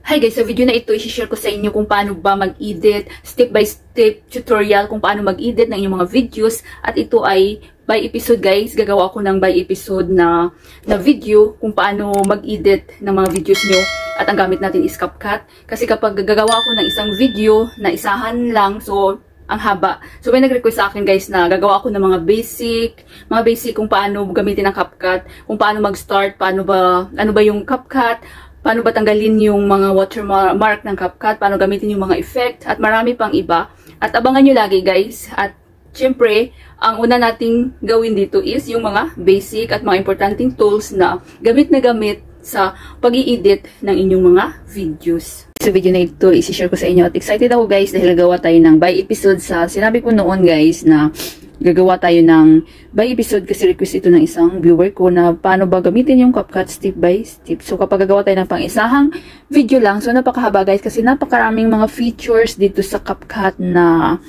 Hi guys, sa video na ito, i-share ko sa inyo kung paano ba mag-edit, step-by-step tutorial kung paano mag-edit ng inyong mga videos. At ito ay by episode guys, gagawa ako ng by episode na video kung paano mag-edit ng mga videos nyo. At ang gamit natin is CapCut. Kasi kapag gagawa ako ng isang video na isahan lang, so ang haba. So may nag-request sa akin guys na gagawa ako ng mga basic kung paano gamitin ang CapCut, kung paano mag-start, ano ba yung CapCut, paano ba tanggalin yung mga watermark ng CapCut, paano gamitin yung mga effect, at marami pang iba. At abangan nyo lagi guys. At syempre, ang una nating gawin dito is yung mga basic at mga importanteng tools na gamit sa pag-i-edit ng inyong mga videos. Sa video na ito, isi-share ko sa inyo at excited ako guys dahil gagawa tayo ng by episode. Sinabi ko noon guys na gagawa tayo ng by episode kasi request ito ng isang viewer ko na paano ba gamitin yung CapCut step by step. So kapag gagawa tayo ng pang-isahang video lang, so napakahaba guys kasi napakaraming mga features dito sa CapCut na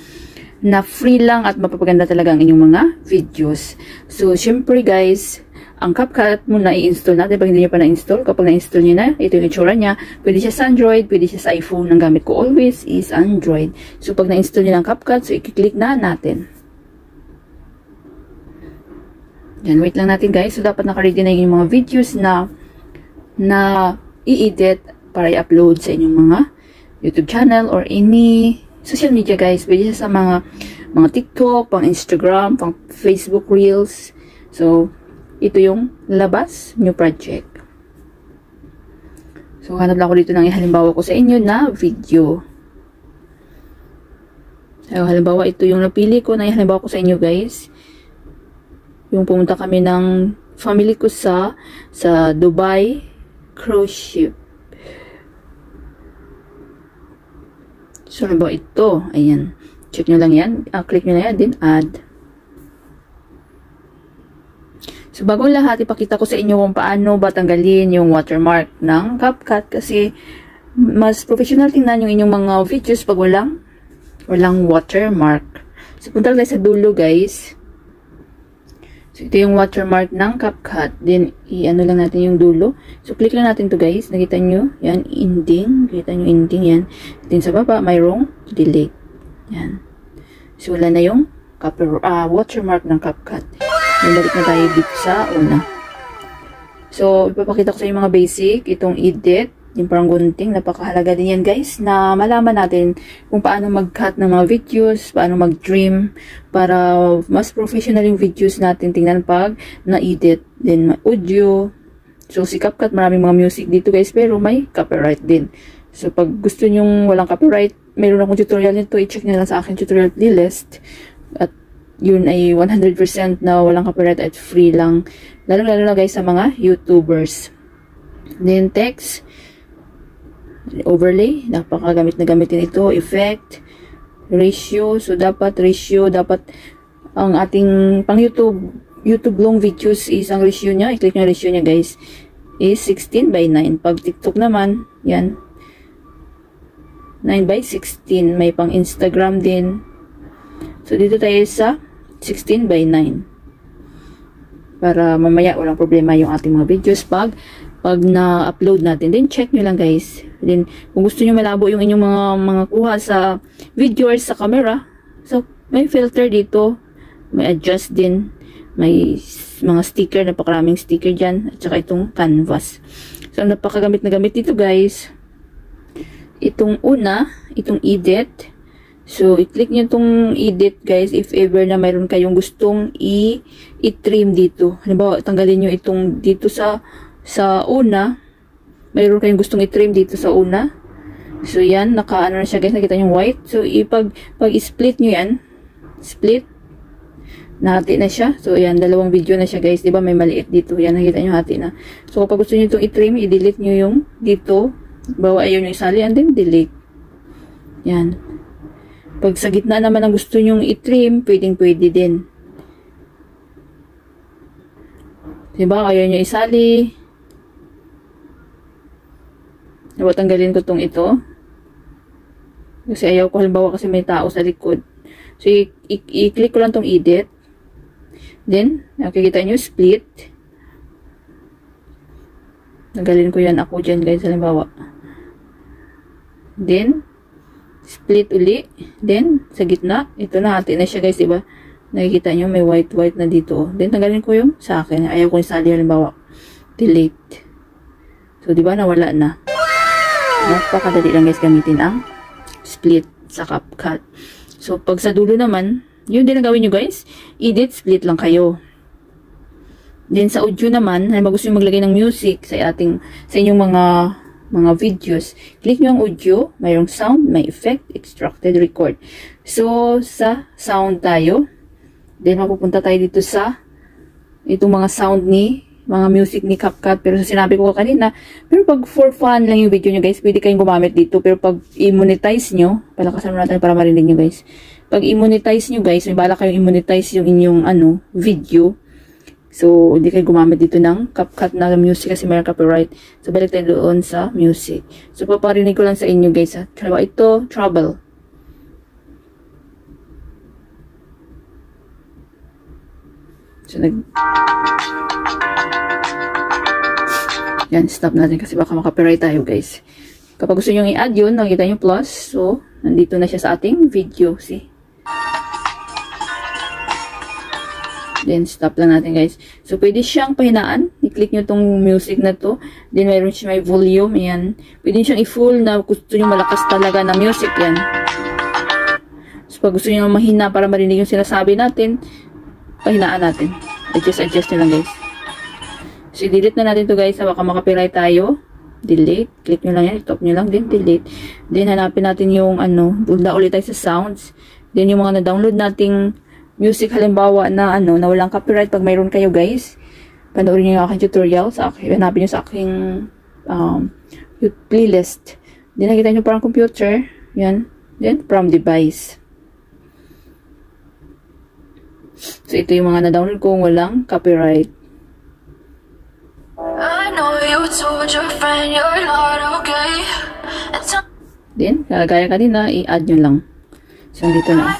free lang at mapapaganda talaga ang inyong mga videos. So syempre guys, ang CapCut muna i-install natin pag hindi nyo pa na-install. Kapag na-install nyo na, ito yung itsura niya. Pwede siya sa Android, pwede siya sa iPhone. Ang gamit ko always is Android. So pag na-install nyo ng CapCut, so i-click na natin. Yan, wait lang natin guys. So dapat naka-ready na yung mga videos na i-edit para i-upload sa inyong mga YouTube channel or any social media guys. Pwede siya sa mga TikTok, pang Instagram, pang Facebook Reels. So ito yung labas, new project. So, hanap lang ako dito ng halimbawa ko sa inyo na video. So, halimbawa, ito yung napili ko na halimbawa ko sa inyo, guys. Yung pumunta kami ng family ko sa Dubai cruise ship. So, halimbawa, ito. Ayan. Check nyo lang yan. Click nyo na yan. Then, add. So, bago lahat, ipakita ko sa inyo kung paano ba tanggalin yung watermark ng CapCut kasi mas professional tingnan yung inyong mga videos pag walang watermark. So, punta tayo sa dulo, guys. So, ito yung watermark ng CapCut. Then, i-ano lang natin yung dulo. So, click lang natin to guys. Nakita nyo? Yan, ending. Nakita nyo ending yan. Then, sa baba, mayroong delete. Yan. So, wala na yung watermark ng CapCut. Balik na tayo dito sa una. So, ipapakita ko sa inyo mga basic. Itong edit, yung parang gunting. Napakahalaga din yan guys, na malaman natin kung paano mag-cut ng mga videos, paano mag-trim, para mas professional yung videos natin. Tingnan pag na-edit. Then, audio. So, si CapCut, maraming mga music dito guys, pero may copyright din. So, pag gusto nyong walang copyright, mayroon akong tutorial nito. I-check nyo lang sa akin tutorial playlist. At yun ay 100% na walang copyright at free lang. Lalo na guys sa mga YouTubers. Then text, overlay, napakagamit na gamitin ito, effect, ratio. So dapat ang ating pang YouTube long videos is ang ratio niya, i-click nyo ratio niya guys, is 16:9. Pag TikTok naman, yan, 9:16. May pang Instagram din. So dito tayo sa 16:9 para mamaya walang problema yung ating mga videos pag na-upload natin. Then check nyo lang guys. Then kung gusto nyo malabo yung inyong mga kuha sa videos sa camera, so may filter dito, may adjust din, may mga sticker, napakaraming sticker dyan, at saka itong canvas. So napakagamit na gamit dito guys. Itong una, itong edit. So, i-click nyo itong edit guys if ever na mayroon kayong gustong i-trim dito. Halimbawa, tanggalin nyo itong dito sa una. Mayroon kayong gustong i-trim dito sa una. So, yan. Naka-ano na siya guys. Nakita nyo white. So, pag-split nyo yan. Split. Nahati na siya. So, yan. Dalawang video na siya guys. Diba may maliit dito. Yan. Nakita nyo hati na. So, kapag gusto nyo itong i-trim, i-delete nyo yung dito. Bawa ayaw nyo isali. And then, delete. Yan. Pag sa gitna naman ang gusto nyong i-trim, pwede din. Diba? Ayaw nyo isali. Diba, tanggalin ko tong ito. Kasi ayaw ko, halimbawa kasi may tao sa likod. So, i-click ko lang tong edit. Then, nakikita nyo, split. Nagalin ko yan ako dyan guys, halimbawa. Then, split uli. Then, sa gitna, ito na, hati na siya guys, diba? Nakikita nyo, may white na dito. Then, tanggalin ko yung sa akin. Ayaw ko yung sali, halimbawa. Delete. So, diba, nawala na. Napakadali lang guys gamitin ang split sa CapCut. So, pag sa dulo naman, yun din ang gawin nyo guys. Edit, split lang kayo. Then, sa audio naman, halimbawa gusto nyo maglagay ng music sa inyong mga videos. Click nyo ang audio, mayroong sound, may effect, extracted, record. So, sa sound tayo. Then, mapupunta tayo dito sa itong mga sound mga music ni CapCut. Pero sa sinabi ko kanina, pero pag for fun lang yung video nyo guys, pwede kayong gumamit dito. Pero pag i-monetize nyo, palakasan mo natin para marinig nyo guys. Pag i-monetize nyo guys, may bala kayong i-monetize yung inyong video. So, hindi kayo gumamit dito ng CapCut na music kasi mayroong copyright. So, balik tayo doon sa music. So, paparinig ko lang sa inyo guys ha. Ito, Trouble. So, yan, stop natin kasi baka makapiright tayo guys. Kapag gusto nyo i-add yun, nakikita nyo plus. So, nandito na siya sa ating video. See? Then, stop lang natin guys. So, pwede siyang pahinaan. I-click nyo tong music na to. Then, mayroon siya may volume. Ayan. Pwede siyang i-full na gusto nyo malakas talaga na music. Yan. So, pag gusto nyo mahina para marinig yung sinasabi natin, pahinaan natin. Adjust nyo lang guys. So, delete na natin to guys. Baka makapiright tayo. Delete. Click nyo lang yan. Stop nyo lang. Then, delete. Then, hanapin natin yung punta ulit tayo sa sounds. Then, yung mga na-download nating music halimbawa na na walang copyright pag mayroon kayo guys. Panoorin nyo yung aking tutorial. Hanapin nyo sa aking playlist. Then, nakita nyo parang computer. Yan. Then, from device. So, ito yung mga na-download ko walang copyright. I know you told your friend you're not okay. Then, gaya kanina, i-add nyo lang. So, dito na.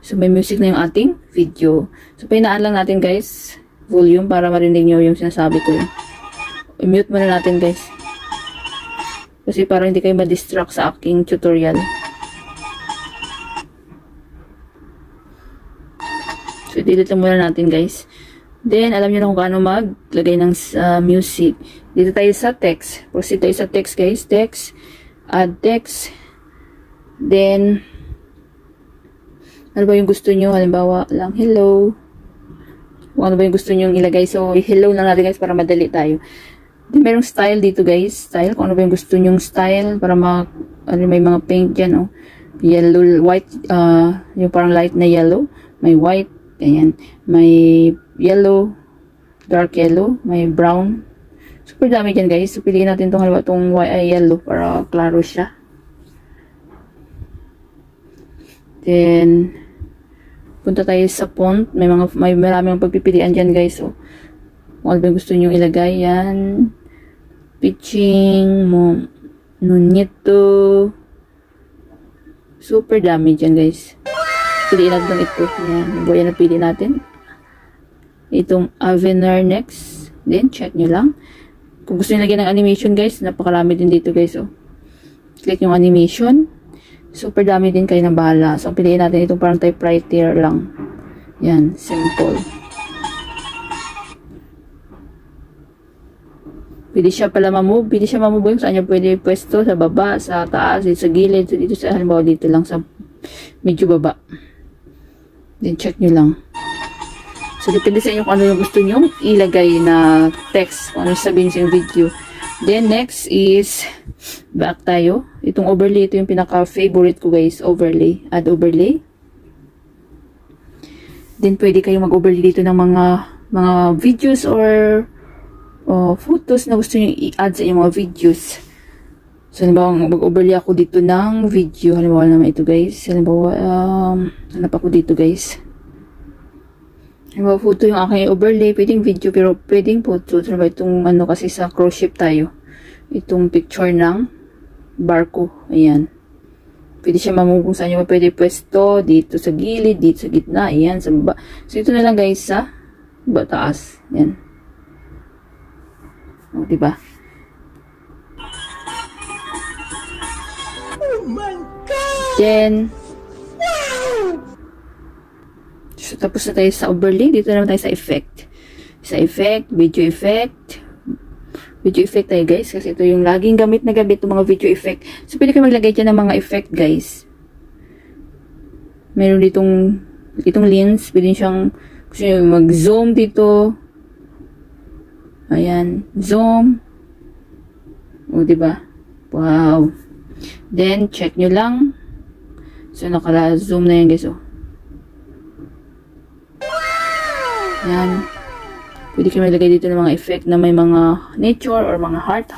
So, may music na yung ating video. So, pahinaan lang natin guys, volume para marinig nyo yung sinasabi ko. I-mute muna natin guys. Kasi para hindi kayo ma-distract sa aking tutorial. So, delete lang muna natin guys. Then, alam nyo na kung paano maglagay ng music. Dito tayo sa text. Proceed tayo sa text guys. Text. Add text. Then, ano ba yung gusto nyo? Halimbawa lang, hello. Kung ano ba yung gusto nyo ilagay. So, hello lang natin guys para madali tayo. Then, merong style dito guys. Style. Kung ano ba yung gusto nyong style para may mga paint dyan. Oh. Yellow, white. Yung parang light na yellow. May white. Ganyan. May yellow, dark yellow, may brown. Super dami dyan guys. So, piliin natin itong halimbawa itong yellow para klaro siya. Then, punta tayo sa font. May maraming pagpipilian dyan guys. So, kung ano ba gusto nyo ilagay yan. Pitching, nunito. Super dami dyan guys. Piliin natin ito. Yan. Yan na pili natin. Itong Avener next. Then, check nyo lang. Kung gusto nyo lagyan ng animation, guys, napakarami din dito, guys. Oh. Click yung animation. Super dami din kayo na bahala. So, piliin natin itong parang typewriter lang. Yan. Simple. Pwede siya pala mamove. Pwede siya mamove yung saan nyo pwede pwesto. Sa baba, sa taas, sa gilid. So, dito sa halimbawa dito lang sa medyo baba. Then, check nyo lang. So, depende sa inyo kung ano yung gusto nyo ilagay na text. Kung ano sabihin sa yung video. Then, next is back tayo. Itong overlay, ito yung pinaka-favorite ko guys. Overlay. Add overlay. Then, pwede kayo mag-overlay dito ng mga videos or photos na gusto nyo i-add sa inyong mga videos. So, halimbawa, mag-overlay ako dito ng video. Halimbawa naman ito, guys. Halimbawa, hanap ako dito, guys. Halimbawa, photo yung aking overlay. Pwedeng video, pero pwedeng photo. Halimbawa, itong kasi sa cruise ship tayo. Itong picture ng barko. Ayan. Pwede siya mamove kung saan nyo pwede pwesto. Dito sa gilid, dito sa gitna. Ayan, sa baba. So, ito na lang, guys, sa taas. Ayan. O, diba? Then, so, tapos na tayo sa overlay. Dito naman tayo sa effect. Sa effect, video effect. Video effect tayo guys. Kasi ito yung laging gamit na gamit ng mga video effect. So, pwede kayo maglagay dyan ng mga effect guys. Meron ditong lens. Pwede siyang mag-zoom dito. Ayan. Zoom. O, diba? Wow. Then, check nyo lang. So, naka-zoom na yan guys. Oh. Yan. Pwede kayo maglagay dito ng mga effect na may mga nature or mga heart.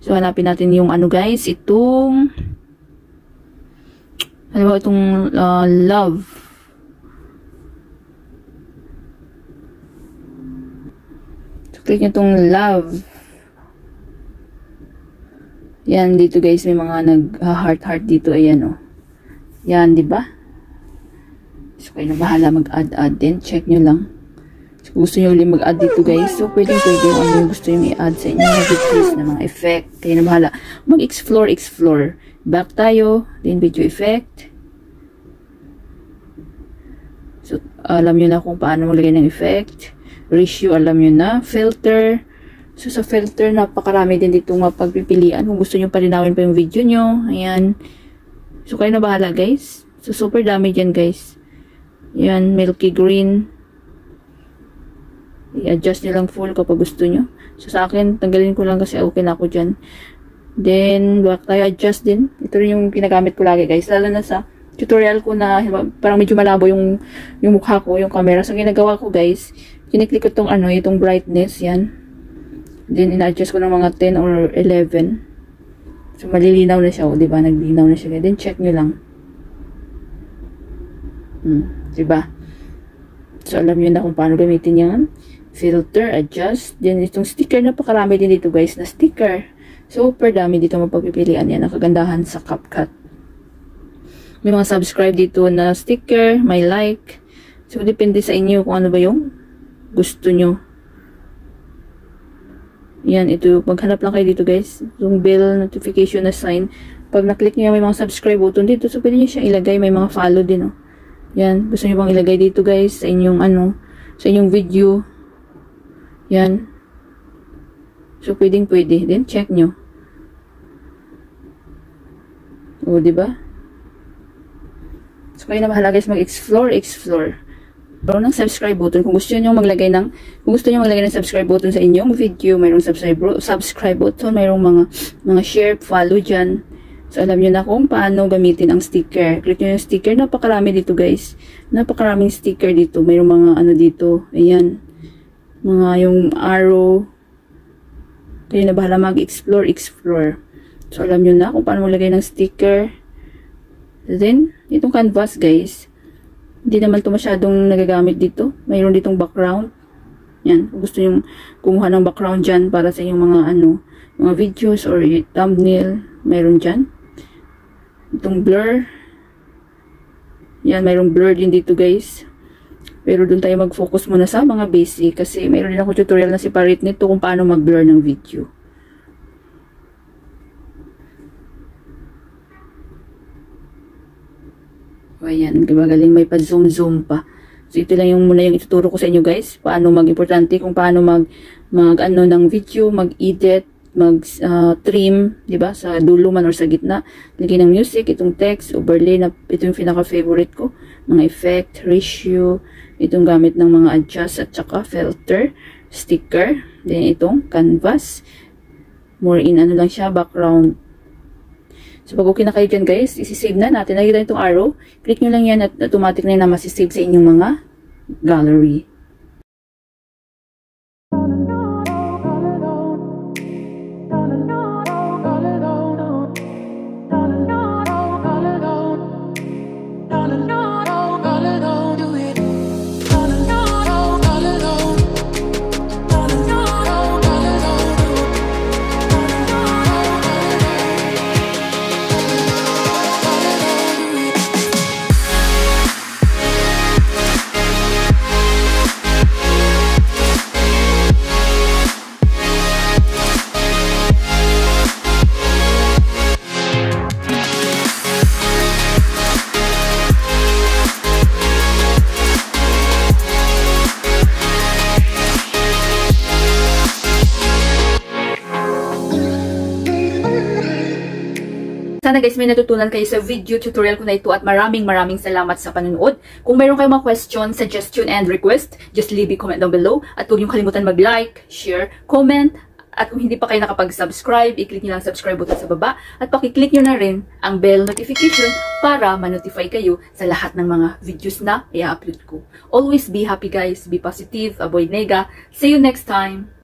So, hanapin natin yung ano guys. Itong ano ba itong love. So, click nyo itong love. Yan, dito guys, may mga nag-heart dito. Ayan, oh. Yan, di ba? So, kayo na bahala mag-add din. Check nyo lang. So, gusto nyo ulit mag-add dito guys. So, pwede yung ano yung gusto nyo i-add sa inyo. Mag-decrease na mga effect. Kayo na bahala. Mag-explore. Back tayo. Then, video effect. So, alam nyo na kung paano maglagay ng effect. Ratio, alam nyo na. Filter. So, sa filter, napakarami din dito mapagpipilian. Kung gusto nyo palinawin pa yung video nyo. Ayan. So, kayo na bahala guys. So, super dami dyan guys. Ayan, milky green. I-adjust nyo lang full kapag gusto nyo. So, sa akin, tanggalin ko lang kasi okay na ako dyan. Then, back tayo, adjust din. Ito rin yung ginagamit ko lagi guys. Lalo na sa tutorial ko na parang medyo malabo yung mukha ko, yung camera. So, ginagawa ko guys, kiniklik ko itong itong brightness. Yan. Then, ina-adjust ko ng mga 10 or 11. So, malilinaw na siya. O, diba? Naglinaw na siya. Then, check nyo lang. Diba? So, alam nyo na kung paano gamitin yan. Filter, adjust. Then, itong sticker, napakarami din dito guys na sticker. Super dami dito mapagpipilian yan. Ang kagandahan sa CapCut. May mga subscribe dito na sticker, may like. So, depende sa inyo kung ano ba yung gusto nyo. Yan, ito. Maghanap lang kayo dito guys. Yung bell notification na sign. Pag naklik nyo yan, may mga subscribe button dito. So, pwede nyo siya ilagay. May mga follow din, oh. Yan. Gusto nyo bang ilagay dito guys sa inyong sa inyong video. Yan. So, pwede. Then, check nyo. O, diba? So, kayo na bahala guys mag-explore. Meron ng subscribe button. Kung gusto nyo maglagay ng subscribe button sa inyong video, mayroong subscribe button, mayroong mga share, follow dyan. So, alam nyo na kung paano gamitin ang sticker. Click nyo yung sticker. Napakarami dito guys. Napakaraming sticker dito. Mayroong mga dito. Ayan. Mga yung arrow. Kayo na bahala mag-explore. So, alam nyo na kung paano maglagay ng sticker. Then, itong canvas guys. Hindi naman ito masyadong nagagamit dito. Mayroon ditong background. Yan. Kung gusto nyo kumuha ng background dyan para sa inyong mga videos or thumbnail. Mayroon dyan. Itong blur. Yan, mayroong blur din dito guys. Pero doon tayo mag-focus muna sa mga basic. Kasi mayroon din ako tutorial na separate nito kung paano mag-blur ng video. O, ayan, galing may pa-zoom pa. So, ito lang muna yung ituturo ko sa inyo guys. Paano mag-importante, kung paano ng video, mag-edit, mag-trim, diba? Sa dulo man or sa gitna. Lagyan ng music, itong text, overlay, ito yung pinaka-favorite ko. Mga effect, ratio, itong gamit ng mga adjust at saka filter, sticker, then itong canvas. More in lang siya, background. So, pag okay na kayo dyan guys, isi-save na natin. Nakikita itong arrow. Click nyo lang yan at automatic na masisave sa inyong mga gallery. Sana guys may natutunan kayo sa video tutorial ko na ito at maraming salamat sa panonood. Kung mayroon kayong mga question, suggestion, and request, just leave a comment down below. At huwag niyong kalimutan mag-like, share, comment. At kung hindi pa kayo nakapag-subscribe, i-click nyo lang ang subscribe button sa baba. At pakiclick nyo na rin ang bell notification para ma-notify kayo sa lahat ng mga videos na i-upload ko. Always be happy guys, be positive, avoid nega. See you next time!